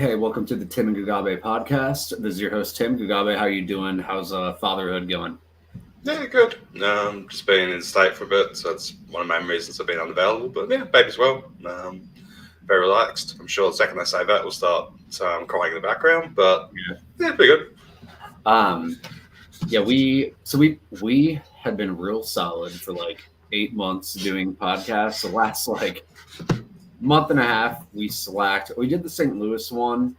Hey, welcome to the Tim and Gugabe podcast. This is your host, Tim. Gugabe, how you doing? How's fatherhood going? Yeah, good. Just been in state for a bit, so that's one of the main reasons I've been unavailable. But yeah, baby's well. Very relaxed. I'm sure the second I say that, we'll start crying in the background. But yeah, pretty good. We had been real solid for like 8 months doing podcasts. The last like month and a half, we slacked. We did the St. Louis one.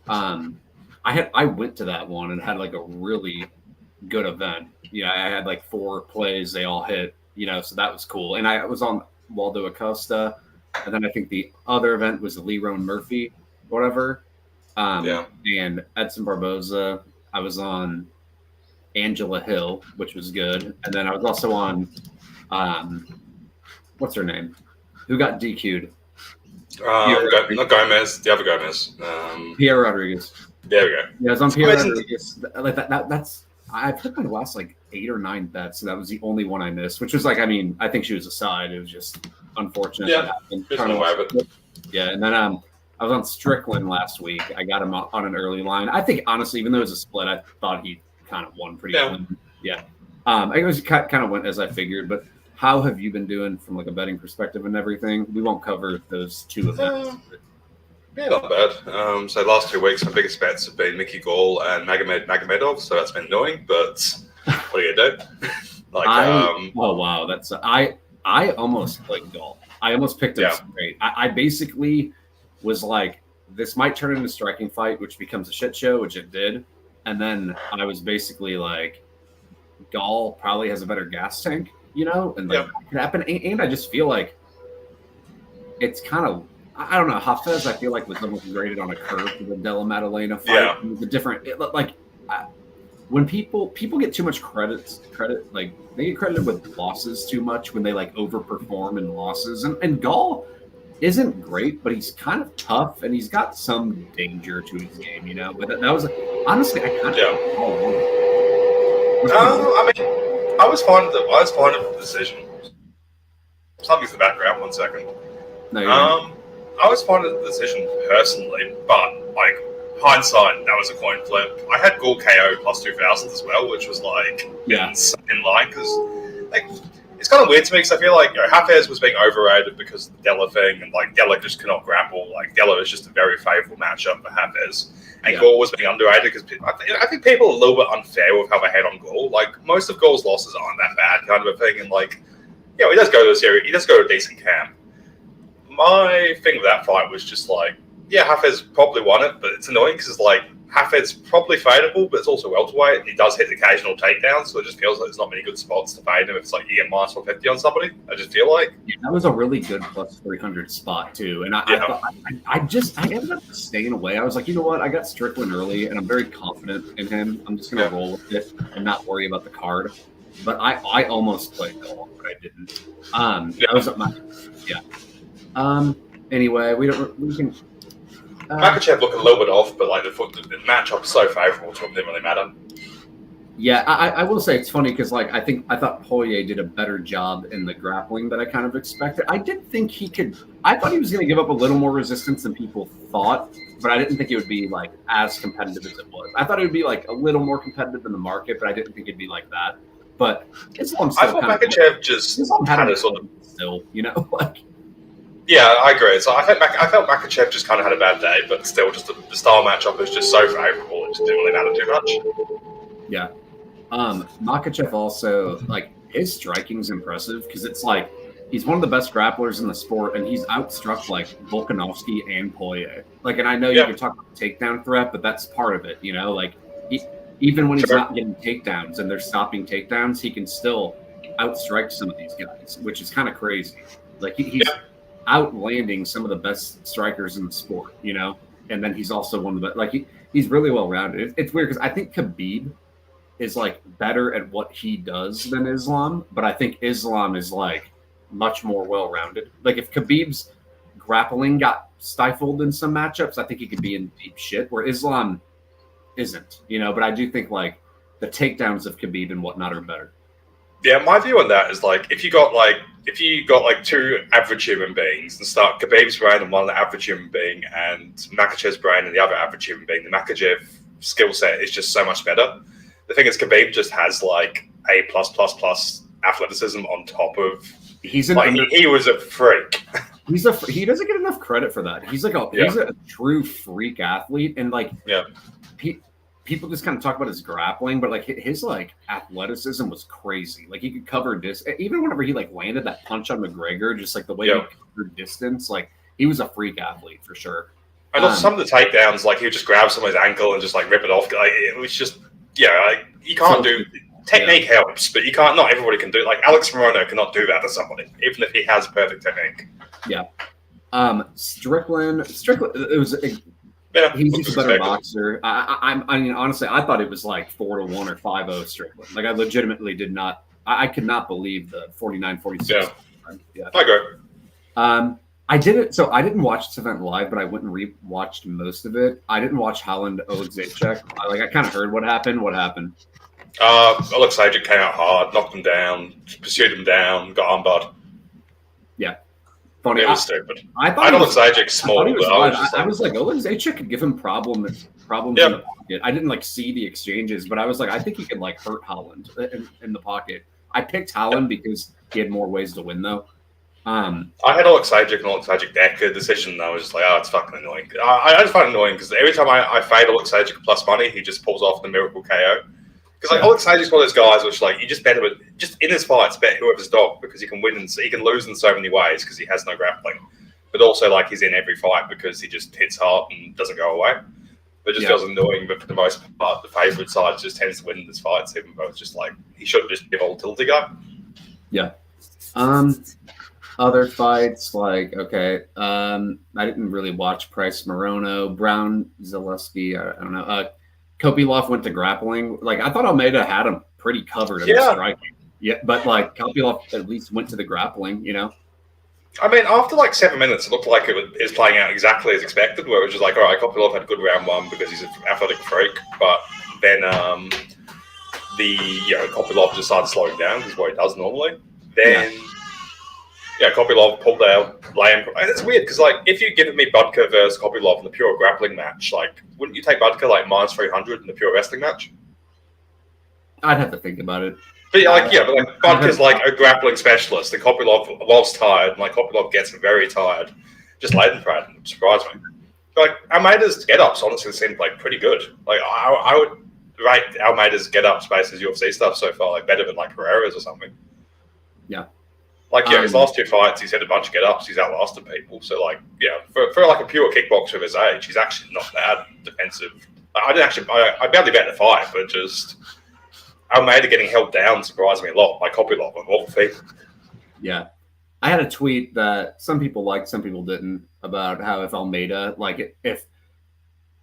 I went to that one and had like a really good event. Yeah, I had like 4 plays, they all hit, so that was cool. And I was on Waldo Acosta, and then I think the other event was Lerone Murphy, whatever. And Edson Barboza. I was on Angela Hill, which was good. And then I was also on what's her name? Who got DQ'd? Not Gomez, the other Gomez. Pierre Rodriguez. There we go. Yeah, I was on Pierre Rodriguez. Like that's I took my last like 8 or 9 bets, so that was the only one I missed, which was like, I mean, I think she was a side. It was just unfortunate. Yeah, yeah, and then I was on Strickland last week. I got him on an early line. I think honestly, even though it was a split, I thought he kind of won pretty clean. Yeah. It was kind of went as I figured, but how have you been doing from like a betting perspective and everything? We won't cover those 2 events. Yeah, not bad. So last 2 weeks, my biggest bets have been Mickey Gall and Magomedov, so that's been annoying, but what are you going to do? Oh, wow. I almost played Gall. I almost picked him straight. I basically was like, this might turn into a striking fight, which becomes a shit show, which it did. And then I was basically like, Gall probably has a better gas tank, and like that could happen. And I just feel like it's kind of, I don't know, Hafez, I feel like was almost graded on a curve for the Della Maddalena fight. Yeah. It was a different, when people get too much credit, like they get credited with losses too much when they like overperform in losses. And Gall isn't great, but he's kind of tough and he's got some danger to his game, But that was honestly, I kind of I was fine with the decision. Something's in the background. 1 second. No, I was fine with the decision personally, but like hindsight, that was a coin flip. I had Gall KO plus 2,000 as well, which was like in line because like it's kind of weird to me because I feel like Hafez was being overrated because of the Della thing, and like Della just cannot grapple. Like Della is just a very favorable matchup for Hafez, and Gall was being underrated because I think people are a little bit unfair with how they hate on Gall. Like most of Gall's losses aren't that bad, kind of a thing, and like he does go to a series, he does go to a decent camp. My thing with that fight was just like, Hafez probably won it, but it's annoying because like Hafez's probably fadeable, but it's also welterweight, and he does hit the occasional takedowns, so it just feels like there's not many good spots to fade him if it's like you get minus 150 on somebody. I just feel like that was a really good plus 300 spot too, and I ended up staying away. I was like, you know what, I got Strickland early, and I'm very confident in him. I'm just gonna roll with it and not worry about the card. But I almost played Gall, but I didn't. That was anyway, we can. Makachev looking a little bit off, but like the matchup is so favorable to him, didn't really matter. Yeah, I will say it's funny because like I thought Poirier did a better job in the grappling than I kind of expected. I did think he could. I thought he was going to give up a little more resistance than people thought, but I didn't think it would be like as competitive as it was. I thought it would be like a little more competitive in the market, but I didn't think it'd be like that. But Islam still. I thought Makachev just had a sort of still, like. Yeah, I agree. So I felt Makachev just kind of had a bad day, but still, just the style matchup was just so favorable. It just didn't really matter too much. Yeah. Makachev also, like, his striking's impressive because it's like he's one of the best grapplers in the sport, and he's outstruck like Volkanovski and Poirier. Like, and I know you can talk about takedown threat, but that's part of it, Like, even when he's not getting takedowns and they're stopping takedowns, he can still outstrike some of these guys, which is kind of crazy. Like, he's outlanding some of the best strikers in the sport, and then he's also one of the like he's really well rounded. It's weird because I think Khabib is like better at what he does than Islam, but I think Islam is like much more well rounded. Like if Khabib's grappling got stifled in some matchups, I think he could be in deep shit where Islam isn't, but I do think like the takedowns of Khabib and whatnot are better. Yeah, my view on that is like if you got like two average human beings and start Khabib's brain and one average human being and Makhachev's brain and the other average human being, the Makhachev skill set is just so much better. The thing is, Khabib just has like A+++ athleticism on top of. He was a freak. He doesn't get enough credit for that. He's like he's a true freak athlete, and like people just kind of talk about his grappling, but like his like athleticism was crazy. Like he could cover even whenever he like landed that punch on McGregor, just like the way he covered distance. Like he was a freak athlete for sure. I know some of the takedowns, like he would just grab someone's ankle and just like rip it off. Like it was just like you can't do. Technique helps, but you can't. Not everybody can do. Like Alex Morono cannot do that to somebody, even if he has perfect technique. Yeah. Strickland. It was. He's just a better boxer. I mean, honestly, I thought it was like 4-1 or 5-0 Strickland. Like I legitimately did not. I could not believe the 49-46. Yeah. I agree. I didn't. So I didn't watch this event live, but I went and re-watched most of it. I didn't watch Holland Oleksiejczuk. I kind of heard what happened. What happened? Oleksiejczuk came out hard, knocked him down, pursued him down, got armbarred. Yeah. Funny. It was stupid. I thought Oleksiejczuk's small, but I was like, Oleksiejczuk could give him problems in the pocket. I didn't like see the exchanges, but I was like, I think he could like hurt Holland in the pocket. I picked Holland because he had more ways to win, though. I had Oleksiejczuk and Oleksiejczuk Decker decision, and I was just like, it's fucking annoying. I just find it annoying because every time I fade Oleksiejczuk plus money, he just pulls off the miracle KO. Because like Oleksiejczuk's one of those guys which like you just bet him just in his fights, bet whoever's dog because he can win and he can lose in so many ways because he has no grappling. But also like he's in every fight because he just hits hard and doesn't go away. But it just feels annoying, but for the most part the favourite side just tends to win in his fights, even though it's just like he should just give volatility go. Yeah. Other fights, like, I didn't really watch Price Morono, Brown Zaleski, I don't know. Kopylov went to grappling. Like, I thought Almeida had him pretty covered in the striking. Yeah, but, like, Kopylov at least went to the grappling, you know? I mean, after, like, 7 minutes, it looked like it was playing out exactly as expected, where it was just like, all right, Kopylov had a good round one because he's an athletic freak, but then Kopylov just started slowing down, which is what he does normally. Then... Yeah, Kopylov pulled out, and it's weird because, like, if you give me Budka versus Kopylov in the pure grappling match, like, wouldn't you take Budka like minus 300 in the pure wrestling match? I'd have to think about it. But Budka's like a grappling specialist, and Kopylov, whilst tired, like Kopylov gets very tired, just laden pride, surprised me. Like Almeida's get-ups honestly seemed like pretty good. Like I would rate Almeida's get-ups based as UFC stuff so far like better than like Pereira's or something. Yeah. Like, his last two fights, he's had a bunch of get-ups. He's outlasted people. So, like, for like a pure kickboxer of his age, he's actually not bad defensive. I barely bet the fight, but just Almeida getting held down surprised me a lot by Kopylov of all people. Yeah. I had a tweet that some people liked, some people didn't, about how if Almeida, like, if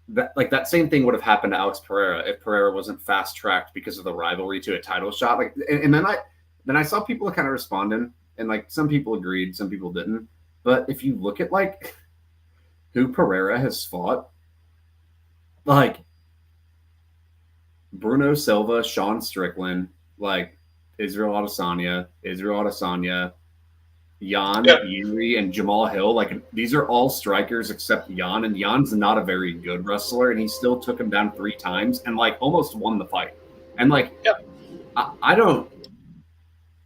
that same thing would have happened to Alex Pereira if Pereira wasn't fast-tracked because of the rivalry to a title shot. Like, and then I saw people kind of responding. And, like, some people agreed, some people didn't. But if you look at, like, who Pereira has fought, like, Bruno Silva, Sean Strickland, like, Israel Adesanya, Jan, Yuri, and Jamal Hill, like, these are all strikers except Jan. And Jan's not a very good wrestler, and he still took him down 3 times and, like, almost won the fight. And, like, I don't...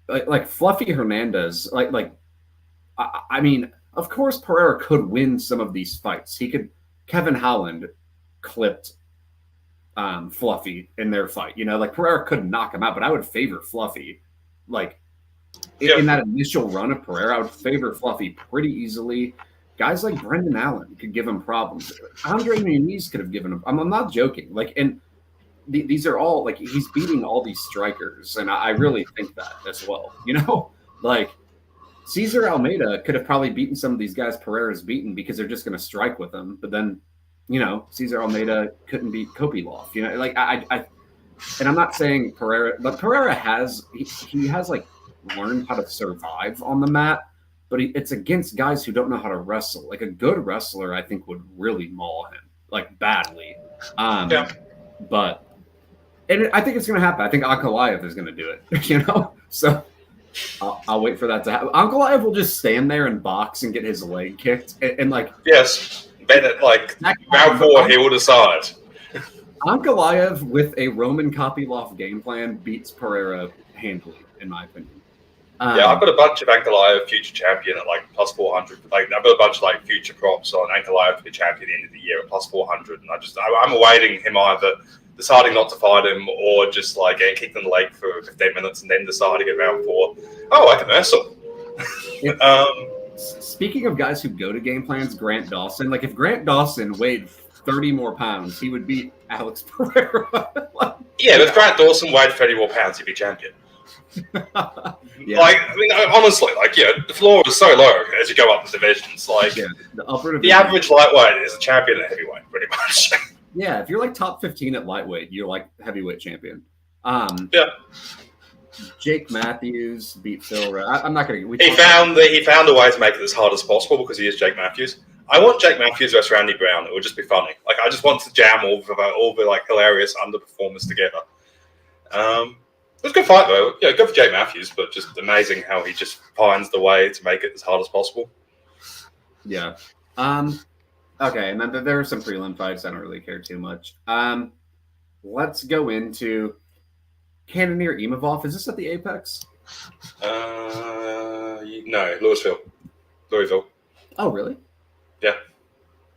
Like Fluffy Hernandez, I mean, of course Pereira could win some of these fights. Kevin Holland clipped Fluffy in their fight. You know, like Pereira could knock him out, but I would favor Fluffy. Like in that initial run of Pereira, I would favor Fluffy pretty easily. Guys like Brendan Allen could give him problems. Andre Muniz could have given him. I'm not joking. Like, and these are all like he's beating all these strikers, and I really think that as well. You know, like Cesar Almeida could have probably beaten some of these guys Pereira's beaten because they're just going to strike with him. But then, you know, Cesar Almeida couldn't beat Kopylov. You know, like I and I'm not saying Pereira, but Pereira has he has like learned how to survive on the mat, but it's against guys who don't know how to wrestle. Like a good wrestler, I think would really maul him like badly. But And I think it's going to happen. I think Ankalaev is going to do it, you know? So I'll wait for that to happen. Ankalaev will just stand there and box and get his leg kicked. And like, yes, Bennett, like, round 4, he will decide. Ankalaev with a Roman Kopylov game plan beats Pereira handily, in my opinion. Yeah, I've got a bunch of Ankalaev future champion at like plus 400. Like, I've got a bunch of like future props on Ankalaev to be champion at the end of the year at plus 400. And I'm awaiting him either deciding not to fight him or just like getting kicked in the leg for 15 minutes and then deciding at round 4, oh, I can wrestle. Speaking of guys who go to game plans, Grant Dawson. Like, if Grant Dawson weighed 30 more pounds, he would beat Alex Pereira. Yeah, but if Grant Dawson weighed 30 more pounds, he'd be champion. Yeah. Like, I mean, honestly, like, yeah, the floor is so low as you go up the divisions. Like, yeah, the average lightweight is a champion at heavyweight, pretty much. Yeah, if you're like top 15 at lightweight, you're like heavyweight champion. Yeah. Jake Matthews beat Phil. I'm not going to. He found a way to make it as hard as possible because he is Jake Matthews. I want Jake Matthews versus Randy Brown. It would just be funny. Like, I just want to jam all the like hilarious underperformers together. It was a good fight though. Yeah, good for Jake Matthews, but just amazing how he just finds the way to make it as hard as possible. Yeah. Okay, and then there are some prelim fights. I don't really care too much. Let's go into Cannonier Imavov. Is this at the Apex? No, Louisville. Oh, really? Yeah.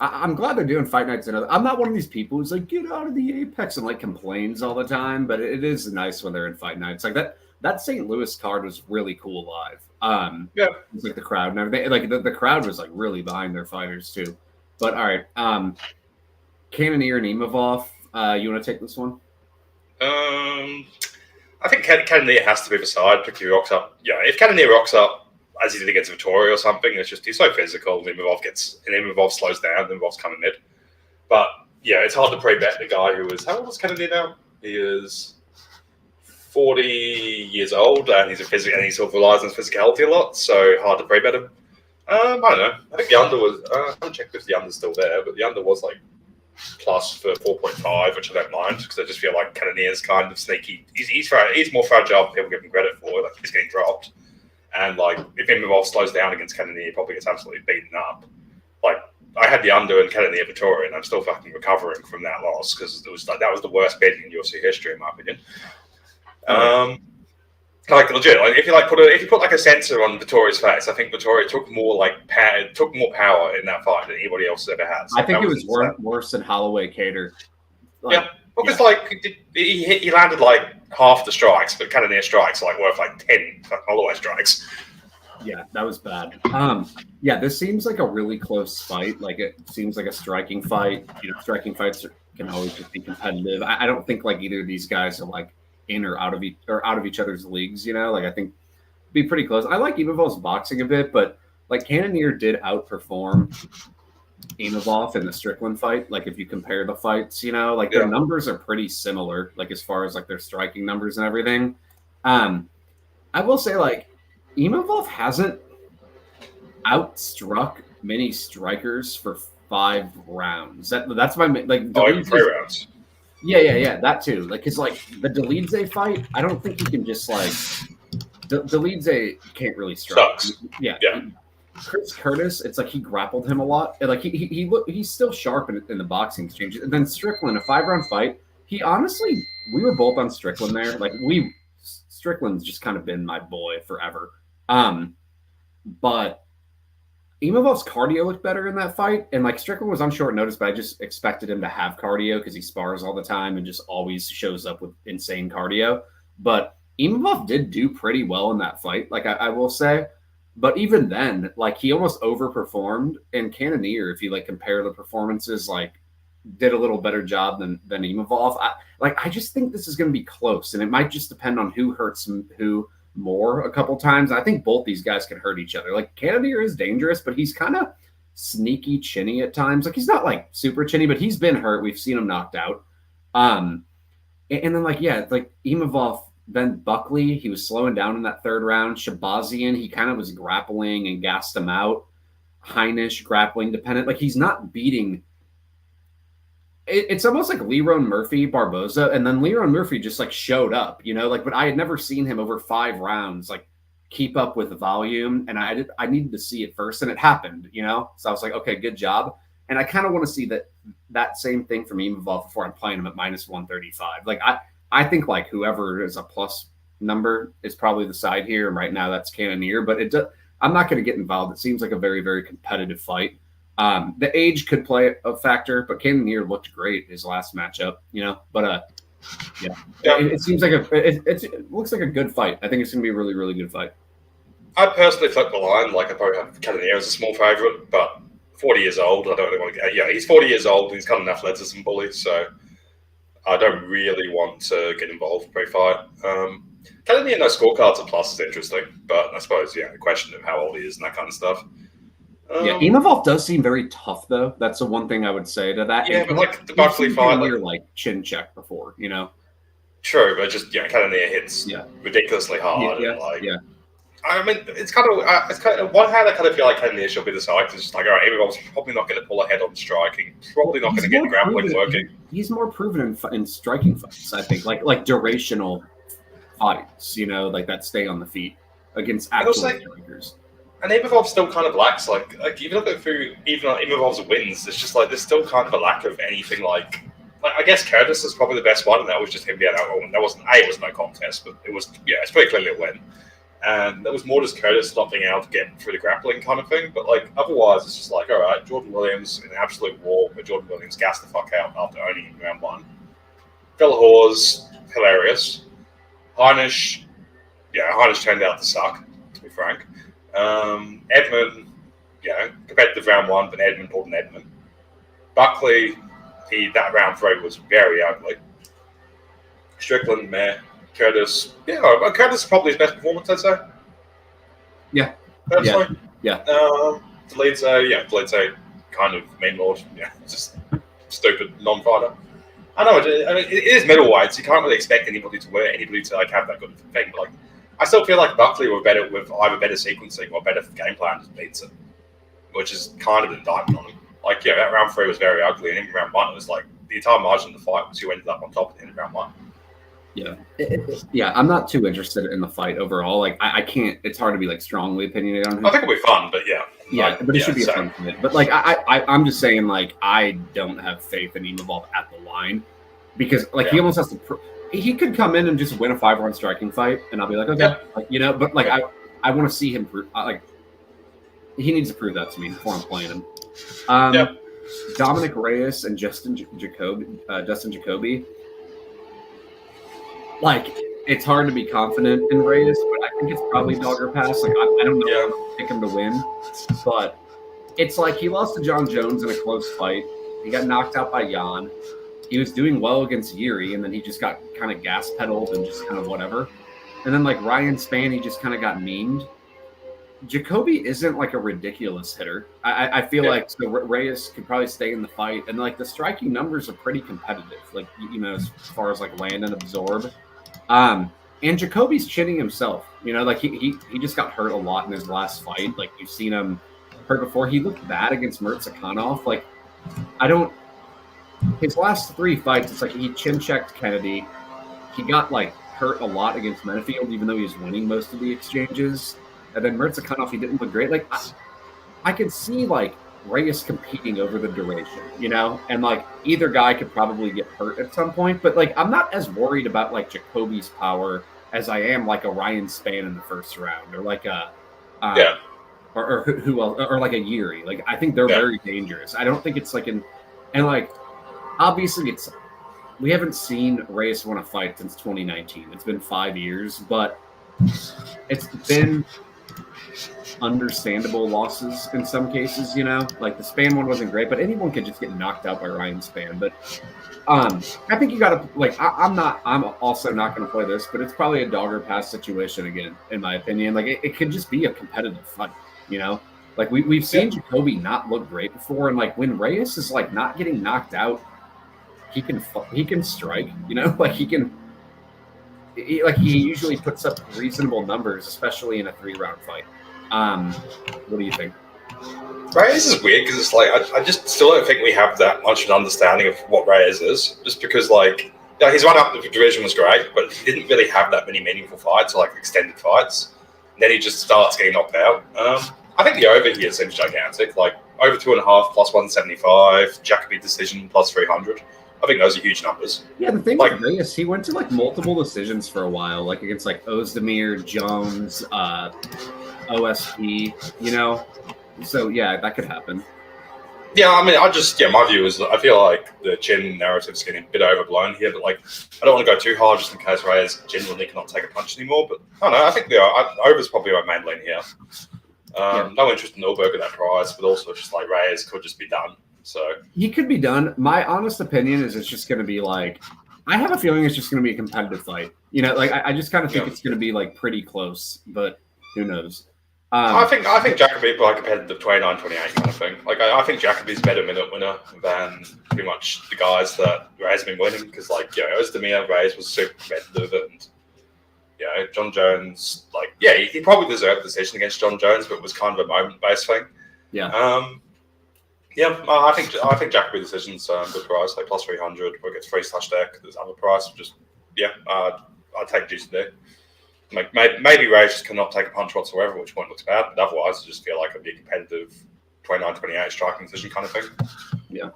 I'm glad they're doing fight nights. I'm not one of these people who's like, get out of the Apex and like complains all the time, but it is nice when they're in fight nights. Like that St. Louis card was really cool live. Yeah. It's like the crowd and everything. Like the crowd was like really behind their fighters too. But all right. Cannonier and Imavov. You want to take this one? I think Cannonier has to be the side because he rocks up. Yeah, if Cannonier rocks up as he did against Vittoria or something, it's just he's so physical. Imavov slows down. Imavov's coming mid. But yeah, it's hard to pre-bet the guy who is, how old is Cannonier now? He is 40 years old and he sort of relies on his physicality a lot. So hard to pre-bet him. I don't know. I think the under was. I haven't checked if the under's still there, but the under was like plus for 4.5, which I don't mind because I just feel like Cannonier's kind of sneaky. He's more fragile than people give him credit for. Like, he's getting dropped. And, like, if Imavov slows down against Cannonier, he probably gets absolutely beaten up. Like, I had the under in Cannonier Vittoria, and I'm still fucking recovering from that loss because it was like that was the worst betting in UFC history, in my opinion. Like, legit, like, if you put like a sensor on Vittoria's face, I think Vittoria took more power in that fight than anybody else ever had. So I think it was worse than Holloway Cater. Like, yeah. Because like he landed like half the strikes, but Cannonier strikes are like worth like 10 Holloway strikes. Yeah, that was bad. Yeah, this seems like a really close fight. Like, it seems like a striking fight. You know, striking fights can always just be competitive. I don't think like either of these guys are like in or out of each other's leagues. You know, like I think it'd be pretty close. I like Imavov's boxing a bit, but like Cannonier did outperform Imavov in the Strickland fight. Like, if you compare the fights, you know, like their numbers are pretty similar, like as far as like their striking numbers and everything. I will say, like, Imavov hasn't outstruck many strikers for 5 rounds. That's my like 3 rounds. Yeah, that too. Like, cause like the Delidze fight, I don't think he can just like Delidze can't really strike. Sucks. Yeah. Chris Curtis, it's like he grappled him a lot. And like he's still sharp in the boxing exchanges. And then Strickland, a 5-round fight. He honestly, we were both on Strickland there. Like Strickland's just kind of been my boy forever. But Imavov's cardio looked better in that fight. And like Strickland was on short notice, but I just expected him to have cardio because he spars all the time and just always shows up with insane cardio. But Imavov did do pretty well in that fight. Like I will say. But even then, like, he almost overperformed. And Cannonier, if you like compare the performances, like, did a little better job than Imavov. I just think this is going to be close, and it might just depend on who hurts who more a couple times. I think both these guys can hurt each other. Like, Cannonier is dangerous, but he's kind of sneaky chinny at times. Like, he's not like super chinny, but he's been hurt. We've seen him knocked out. And then like Imavov. Then Buckley, he was slowing down in that 3rd round. Shabazian, he kind of was grappling and gassed him out. Heinisch, grappling dependent. Like, he's not beating. it's almost like Leron Murphy Barboza, and then Leron Murphy just like showed up, like, but I had never seen him over 5 rounds like keep up with the volume, and I needed to see it first, and it happened, so I was like, okay, good job. And I kind of want to see that same thing from Imavov before I'm playing him at minus 135. Like I think like whoever is a plus number is probably the side here, and right now that's Cannonier, but I'm not going to get involved. It seems like a very, very competitive fight. The age could play a factor, but Cannonier looked great his last matchup, But yeah. It seems like it looks like a good fight. I think it's going to be a really, really good fight. I personally flip the line. Like I probably have Cannonier as a small favorite, but 40 years old. I don't really want to get. Yeah, he's 40 years old and he's got an athleticism bully, so I don't really want to get involved pre-fight. Cannonier no scorecards at plus is interesting, but I suppose the question of how old he is and that kind of stuff. Imavov does seem very tough, though. That's the one thing I would say to that. Yeah, but like the Buckley fight, like chin check before, True, but just Cannonier hits ridiculously hard. I mean, it's kind of on one hand, I kind of feel like Cannonier should be the side. It's just like, all right, Imavov's probably not going to pull ahead on striking. Probably not going to get the grappling working. He's more proven in striking fights, I think, like durational fights, like that stay on the feet against actual strikers. And Imavov still kind of lacks, like if you look at through even Imavov's wins, it's just like there's still kind of a lack of anything like I guess Curtis is probably the best one, and that was just him being out. That wasn't it was no contest, but it was it's pretty clearly a win. And that was more just Curtis not being able to get through the grappling kind of thing. But like otherwise, it's just like, all right, Jordan Williams in an absolute war, but Jordan Williams gassed the fuck out after owning in round 1. Villahor's hilarious. Heinisch turned out to suck, to be frank. Edmund, competitive round 1, but Edmund pulled an Edmund. Buckley, that round 3 was very ugly. Strickland, meh. Curtis, Curtis is probably his best performance, I'd say. Yeah. Personally. Yeah. Delete kind of main lord. Yeah, just stupid non-fighter. I know. It is middleweights. You can't really expect anybody to like have that good thing. But like, I still feel like Buckley were better with either better sequencing or better game plan just beats it, which is kind of an indictment on him. Like, that round 3 was very ugly, and in round 1 it was like the entire margin of the fight was who ended up on top at the end of round 1. Yeah. I'm not too interested in the fight overall. Like, I can't. It's hard to be like strongly opinionated on him. I think it'll be fun, but but it should be a fun fight. But like, I'm just saying, like, I don't have faith in Imavov at the line because like he almost has to. He could come in and just win a 5-round striking fight, and I'll be like, okay, But like, I want to see him prove. Like, he needs to prove that to me before I'm playing him. Dominic Reyes and Justin Jacoby. Like, it's hard to be confident in Reyes, but I think it's probably dog or pass. Like, I don't know if I'll pick him to win, but it's like he lost to John Jones in a close fight. He got knocked out by Jan. He was doing well against Yuri, and then he just got kind of gas pedaled and just kind of whatever. And then like Ryan Spann, he just kind of got memed. Jacoby isn't like a ridiculous hitter. I feel like so Reyes could probably stay in the fight, and like the striking numbers are pretty competitive. Like as far as like land and absorb. And Jacoby's chinning himself. Like he just got hurt a lot in his last fight. Like you've seen him hurt before. He looked bad against Murzakanov. Like his last 3 fights, it's like he chin checked Kennedy. He got like hurt a lot against Menefield, even though he was winning most of the exchanges. And then Murzakanov, he didn't look great. Like I could see like Reyes competing over the duration, and like either guy could probably get hurt at some point. But like I'm not as worried about like Jacoby's power as I am like a Ryan Spann in the first round, or like a or who else, or like a Yuri. Like I think they're very dangerous. I don't think it's like and like obviously we haven't seen Reyes win a fight since 2019. It's been 5 years, but it's been understandable losses in some cases, like the Spann one wasn't great, but anyone could just get knocked out by Ryan Spann. But I think you got to like. I'm also not going to play this, but it's probably a dog or pass situation again, in my opinion. Like it could just be a competitive fight, Like we've seen Jacoby not look great before, and like when Reyes is like not getting knocked out, he can strike, like he can. He usually puts up reasonable numbers, especially in a 3-round fight. What do you think? Reyes is weird because it's like I just still don't think we have that much of an understanding of what Reyes is. Just because like his run up the division was great, but he didn't really have that many meaningful fights or like extended fights. And then he just starts getting knocked out. I think the over here seems gigantic. Like over 2.5 plus 175, Gugabe decision plus 300. I think those are huge numbers. Yeah, the thing with Reyes, he went to like multiple decisions for a while, like against like Ozdemir, Jones, OSP, you know. So yeah, that could happen. Yeah, I mean, my view is I feel like the Chin narrative's getting a bit overblown here, but like I don't want to go too hard just in case Reyes genuinely cannot take a punch anymore. But I don't know, I think over's probably my main lane here. No interest in Nürburgring at that price, but also just like Reyes could just be done. So he could be done. My honest opinion is it's just going to be like, I have a feeling it's just going to be a competitive fight. You know, like I just kind of think it's going to be like pretty close, but who knows? I think Gugabe like competitive 29-28 kind of thing. Like I think Jacoby's a better minute winner than pretty much the guys that Reyes has been winning because like Ozdemir, Reyes was super competitive and John Jones he probably deserved the decision against John Jones, but it was kind of a moment based thing. Yeah. I think Gugabe decision's good price, like plus 300, or gets free slash deck. There's other price, I'd take GCD. Like maybe Reyes just cannot take a punch whatsoever, which point looks bad, but otherwise I just feel like it'd be a competitive 29-28 striking decision kind of thing. Yeah.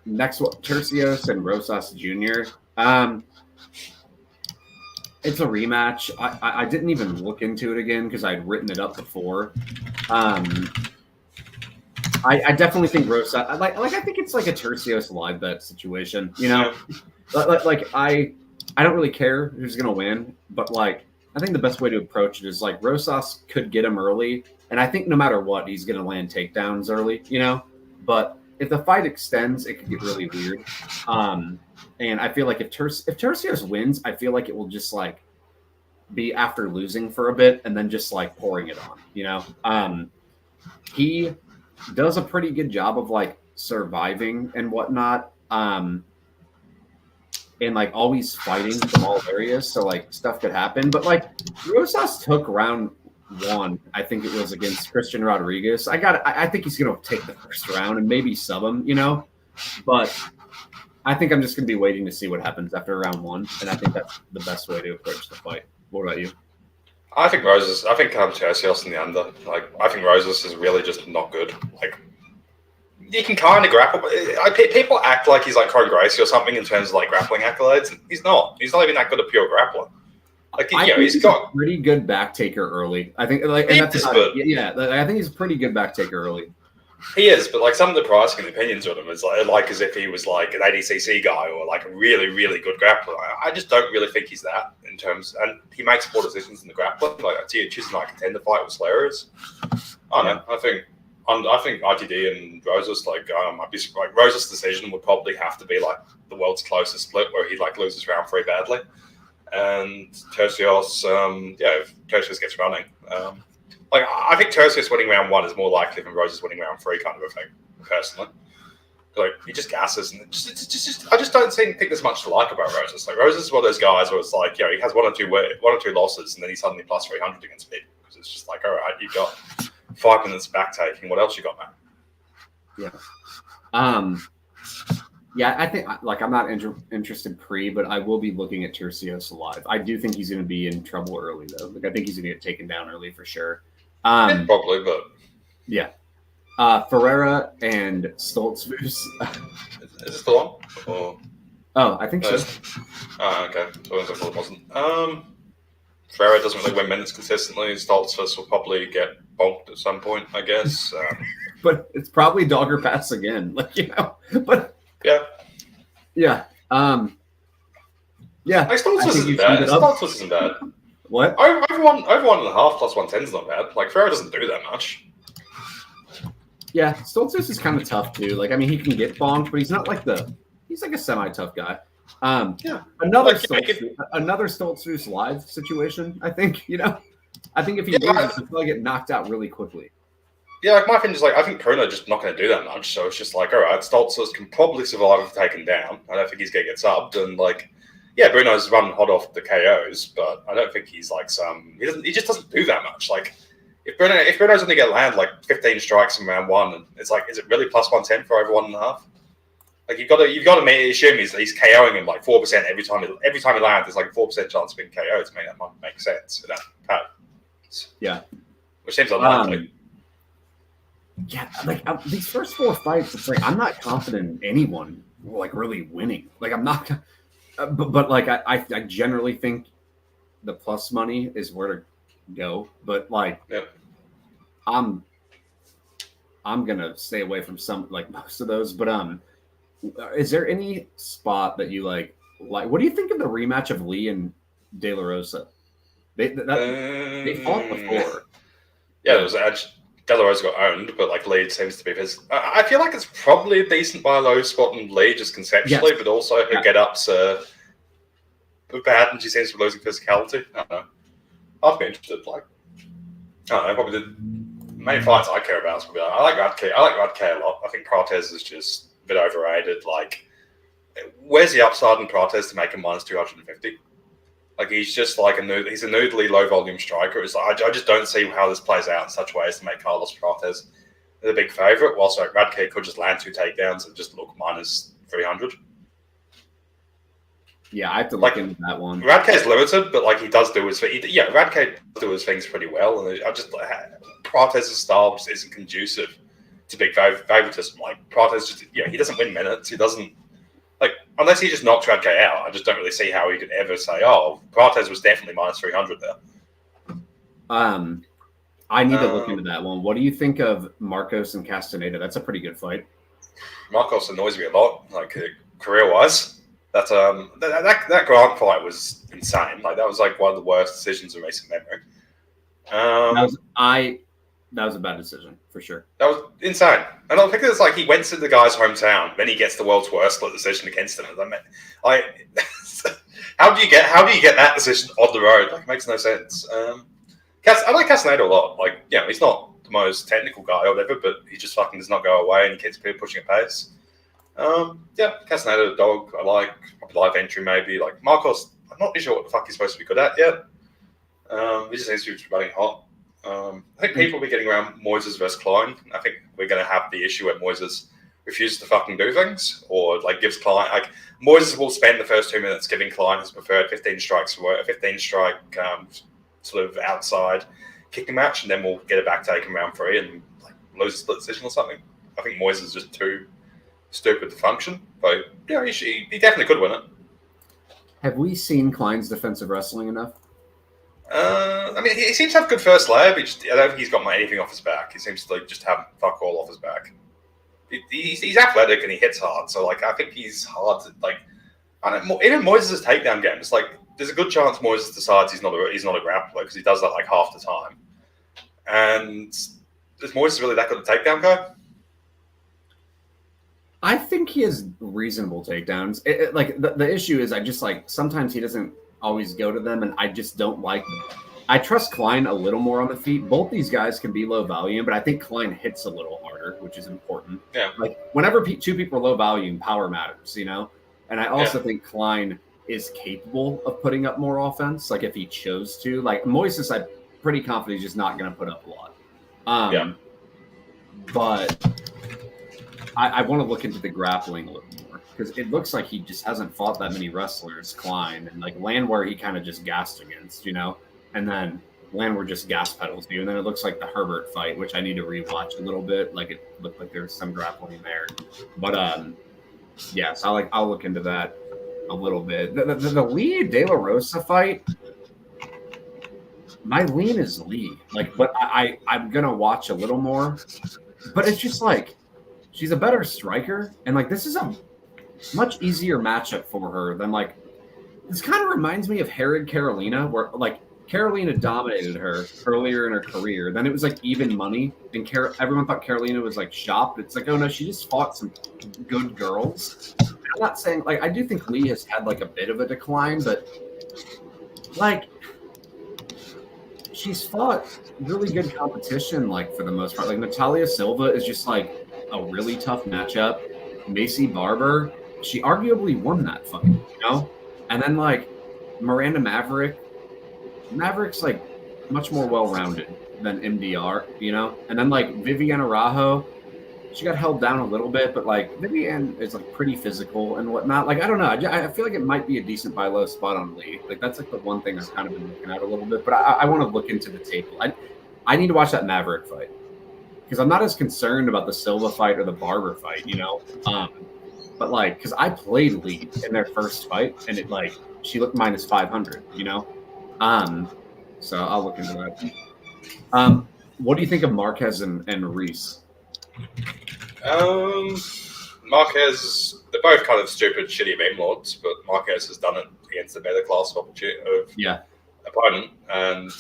Next one, Tercios and Rosas Jr. It's a rematch. I didn't even look into it again because I'd written it up before. I definitely think Rosas. I think it's like a Tercios live bet situation. You know, I don't really care who's gonna win, but like I think the best way to approach it is like Rosas could get him early, and I think no matter what, he's gonna land takedowns early. You know, but if the fight extends, it could get really weird. And I feel like if Tercios wins, I feel like it will just like be after losing for a bit and then just like pouring it on. You know, he does a pretty good job of like surviving and whatnot. And like always fighting from all areas, so like stuff could happen. But like Rosas took round 1, I think it was against Christian Rodriguez. I think he's gonna take the first round and maybe sub him, you know. But I think I'm just gonna be waiting to see what happens after round 1, and I think that's the best way to approach the fight. What about you? I think Tercios in the under. Like I think Rosas is really just not good. Like he can kind of grapple, but people act like he's like Conor Gracie or something in terms of like grappling accolades. He's not. He's not even that good a pure grappler. Like he's got a pretty good back taker early. I think like, and that's I think he's a pretty good back taker early. He is, but like some of the pricing and opinions on him is like as if he was like an ADCC guy or like a really, really good grappler. I just don't really think he's that in terms, and he makes poor decisions in the grappling. Like choosing like a contender fight with Slayers. I don't know. I think ITD and Rosas I'd be like Rosas' decision would probably have to be like the world's closest split where he like loses round 3 badly, and Tercios, if Tercios gets running, like I think Tercios winning round 1 is more likely than Rosas winning round 3 kind of a thing, personally. Like he just gasses, and I just don't think there's much to like about Rosas. Like Rosas is one of those guys where it's like he has one or two losses, and then he's suddenly plus 300 against people because it's just like all right, you've got 5 minutes back taking. What else you got, man? Yeah. I think like I'm not interested but I will be looking at Tercios live. I do think he's going to be in trouble early though. Like I think he's going to get taken down early for sure. Probably, but yeah. Ferreira and Stoltzfus. Is this the one? Or... Oh, I think so. Okay. So it wasn't. Ferreira doesn't really win minutes consistently. Stoltzfus will probably get bonked at some point, I guess. But it's probably dogger pass again. Like, you know, but yeah. Yeah. Yeah. Like Stoltzfus isn't bad. Stoltzfus isn't bad. What? Over 1.5 plus 110 is not bad. Like Ferreira doesn't do that much. Yeah, Stoltzfus is kind of tough too. Like, I mean, he can get bonked, but he's not like he's like a semi-tough guy. Another Stoltzfus live situation. I think I think if he loses, he'll probably get knocked out really quickly. Yeah, like my thing is like I think Pruno just not going to do that much. So it's just like all right, Stoltzfus can probably survive if taken down. I don't think he's going to get subbed, and like Bruno's running hot off the KOs, but I don't think he's like he just doesn't do that much. Like if Bruno's only going to land like 15 strikes in round 1, and it's like, is it really plus 110 for over 1.5? Like you've got to assume he's KOing him like 4% every time he lands. There's like a 4% chance of being KO'd to make that make sense. Yeah, which seems unlikely. Yeah, like these first 4 fights, it's like I'm not confident in anyone like really winning. Like I'm not, but like I generally think the plus money is where to go. But like, I'm gonna stay away from some like most of those. But is there any spot that you like? What do you think of the rematch of Lee and De La Rosa? They fought before. Yeah, there was actually De La Rosa got owned, but like Lee seems to be his. I feel like it's probably a decent buy low spot in Lee just conceptually, but also her get ups are bad, and she seems to be losing physicality. I don't know. I'd be interested. Like, I don't know. Probably the main fights I care about is probably I like Radke. I like Radke a lot. I think Prates is just a bit overrated. Like, where's the upside in Prates to make him minus 250? Like, he's just like he's a noodly low volume striker. It's like, I just don't see how this plays out in such ways to make Carlos Prates the big favorite. Whilst like Radke could just land 2 takedowns and just look minus 300. Yeah, I have to look into that one. Radke's limited, but like he does do his Radke does do his things pretty well, and I just Prates' style just isn't conducive to big favoritism. Like Prates just he doesn't win minutes. He doesn't unless he just knocks Radke out. I just don't really see how he could ever say, "Oh, Prates was definitely minus 300 there." I need to look into that one. What do you think of Marcos and Castaneda? That's a pretty good fight. Marcos annoys me a lot, like career-wise. That Grant fight was insane. Like that was like one of the worst decisions in recent memory. That was a bad decision for sure. That was insane. And I think it's like he went to the guy's hometown, then he gets the world's worst split decision against him. How do you get that decision on the road? Like, it makes no sense. I like Castaneda a lot. Like, he's not the most technical guy or whatever, but he just fucking does not go away, and he keeps pushing at pace. Castaneda, dog, I like. Probably live entry, maybe. Like, Marcos, I'm not really sure what the fuck he's supposed to be good at yet. He just seems to be running hot. I think people will be getting around Moises versus Klein. I think we're going to have the issue where Moises refuses to fucking do things, or like gives Klein, like Moises will spend the first 2 minutes giving Klein his preferred 15 strikes, 15 strike sort of outside kicking match, and then we'll get it back taken round 3 and like lose a split decision or something. I think Moises is just too stupid to function, but he definitely could win it. Have we seen Klein's defensive wrestling enough? I mean, he seems to have good first layer, but I don't think he's got anything off his back. He seems to just have fuck all off his back. He's athletic and he hits hard, so like I think he's hard to like. I don't know, even Moises' takedown game, it's like there's a good chance Moises decides he's not a grappler because he does that like half the time. And is Moises really that good at takedown guy? I think he has reasonable takedowns. Like the issue is, I just like sometimes he doesn't always go to them, and I just don't like them. I trust Klein a little more on the feet. Both these guys can be low volume, but I think Klein hits a little harder, which is important. Yeah. Like whenever two people are low volume, power matters, And I also think Klein is capable of putting up more offense, like if he chose to. Like Moises, I'm pretty confident he's just not going to put up a lot. But I want to look into the grappling a little more because it looks like he just hasn't fought that many wrestlers, Klein, and like Landwehr he kind of just gassed against, and then Landwehr just gas pedals you, and then it looks like the Herbert fight, which I need to rewatch a little bit. Like it looked like there was some grappling there, but so I'll look into that a little bit. The Lee De La Rosa fight, my lean is Lee, but I'm gonna watch a little more, but it's just like she's a better striker, and like this is a much easier matchup for her than like this. Kind of reminds me of Herod Carolina, where like Carolina dominated her earlier in her career. Then it was like even money, and everyone thought Carolina was like shopped. It's like, oh no, she just fought some good girls. I'm not saying like I do think Lee has had like a bit of a decline, but like she's fought really good competition, like for the most part. Like Natalia Silva is just like a really tough matchup. Macy Barber, she arguably won that fight, And then like Miranda Maverick's like much more well-rounded than MDR, And then like Vivian Arajo, she got held down a little bit, but like Vivian is like pretty physical and whatnot. Like I don't know, I feel like it might be a decent buy low spot on Lee. Like that's like the one thing I've kind of been looking at a little bit, but I want to look into the table. I need to watch that Maverick fight because I'm not as concerned about the Silva fight or the Barber fight, But like, because I played Lee in their first fight, and it like she looked minus 500, So I'll look into that. What do you think of Marquez and Reese? Marquez, they're both kind of stupid, shitty meme lords, but Marquez has done it against a better class of opponent. And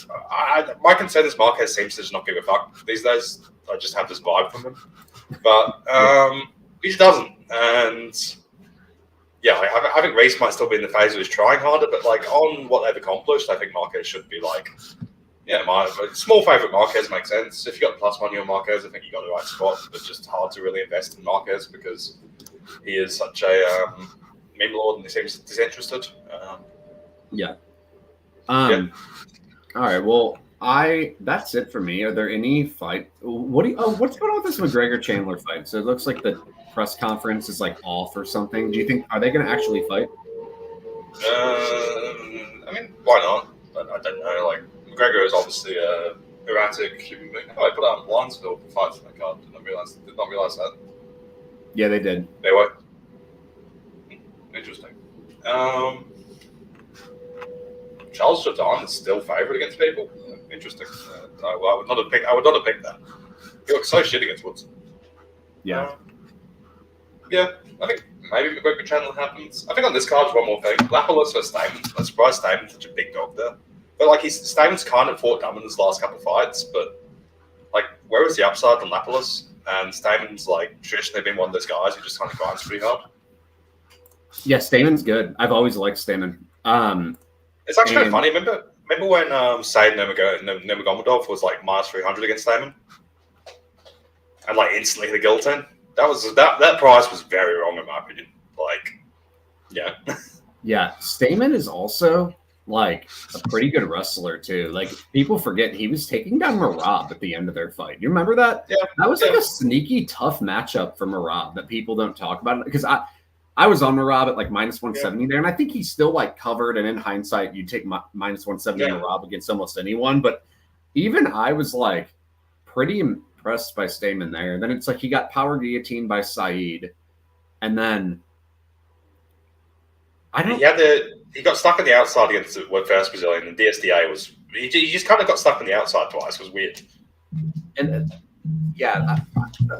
my concern is Marquez seems to just not give a fuck these days. I just have this vibe from him, but he just doesn't. And yeah, I think Reese might still be in the phase where he's trying harder, but like on what they've accomplished, I think Marquez should be like, my small favorite Marquez makes sense. If you got plus money on Marquez, I think you got the right spot. But just hard to really invest in Marquez because he is such a meme lord and he seems disinterested. All right. Well, that's it for me. Are there any fight? What's going on with this McGregor Chandler fight? So it looks like the press conference is like off or something. Do you think are they going to actually fight? I mean, why not? I don't know. Like McGregor is obviously erratic human being. Oh, I put out Blindsville fights in my card. Did not realize that. Yeah, they did. They were. Interesting. Charles Jourdain is still favourite against people. Interesting. I would not have picked that. He looks so shit against Woodson. Yeah. I think maybe McGregor Chandler happens. I think on this card, one more thing. Lapalus versus Stamen. I'm surprised Stamen's such a big dog there. But like Stamen's kind of fought dumb in his last couple of fights, but like where was the upside on Lapalus? And Stamen's like traditionally been one of those guys who just kind of grinds pretty hard. Yeah, Stamen's good. I've always liked Stamen. It's actually kind of funny. Remember when Said Nurmagomedov was like minus 300 against Stamen? And like instantly hit the guillotine? That price was very wrong in my opinion. Like, yeah. Yeah, Stamen is also like a pretty good wrestler too. Like people forget he was taking down Merab at the end of their fight. You remember that? Yeah. That was like a sneaky tough matchup for Merab that people don't talk about because I was on Merab at like minus 170 there, and I think he still like covered. And in hindsight, you'd take minus 170 Merab against almost anyone. But even I was like pretty impressed by Stamen there. And then it's like he got power guillotined by Saeed, and then he got stuck on the outside against the first Brazilian, and DSDA was he just kind of got stuck on the outside twice. It was weird. And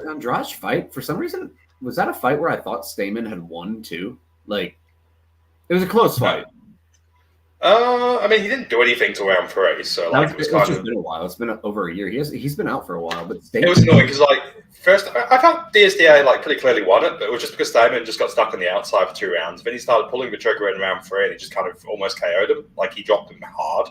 Andrade fight for some reason. Was that a fight where I thought Stamen had won too? Like, it was a close fight. I mean, he didn't do anything till round 3, so like it's been a while. It's been over a year. He's been out for a while, but Stamen, it was annoying because like first I felt DSDA like pretty clearly won it, but it was just because Stamen just got stuck on the outside for 2 rounds. Then he started pulling the trigger in round 3, and he just kind of almost KO'd him. Like he dropped him hard.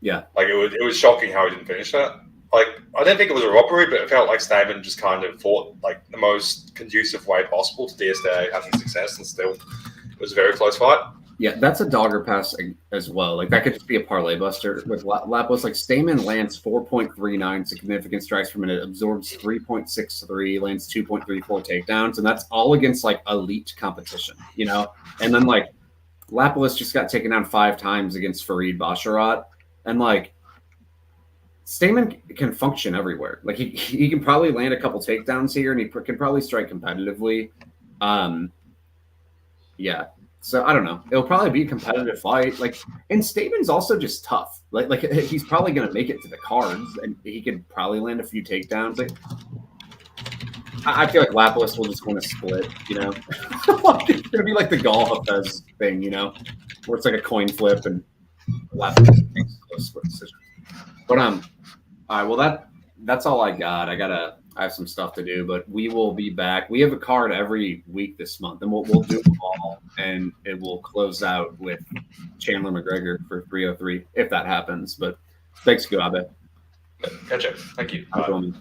Yeah, like it was shocking how he didn't finish that. Like, I don't think it was a robbery, but it felt like Stamen just kind of fought like the most conducive way possible to DSDA having success, and still it was a very close fight. Yeah, that's a dogger pass as well. Like that could just be a parlay buster with Lapos. Like Stamen lands 4.39 significant strikes per minute, absorbs 3.63, lands 2.34 takedowns, and that's all against like elite competition, And then like Lapalus just got taken down 5 times against Farid Basharat, and like Stamen can function everywhere. Like he can probably land a couple takedowns here, and he can probably strike competitively. Yeah. So I don't know. It'll probably be a competitive fight. Like, and Stamen's also just tough. Like he's probably going to make it to the cards, and he could probably land a few takedowns. Like, I feel like Lapalus will just want to split. Like, it's going to be like the Gall Hafez thing, where it's like a coin flip and Lapalus makes a split decision. But all right. Well, that's all I got. I have some stuff to do, but we will be back. We have a card every week this month, and we'll do them all, and it will close out with Chandler McGregor for 303 if that happens. But thanks, Gugabe. Gotcha. Thank you. Bye.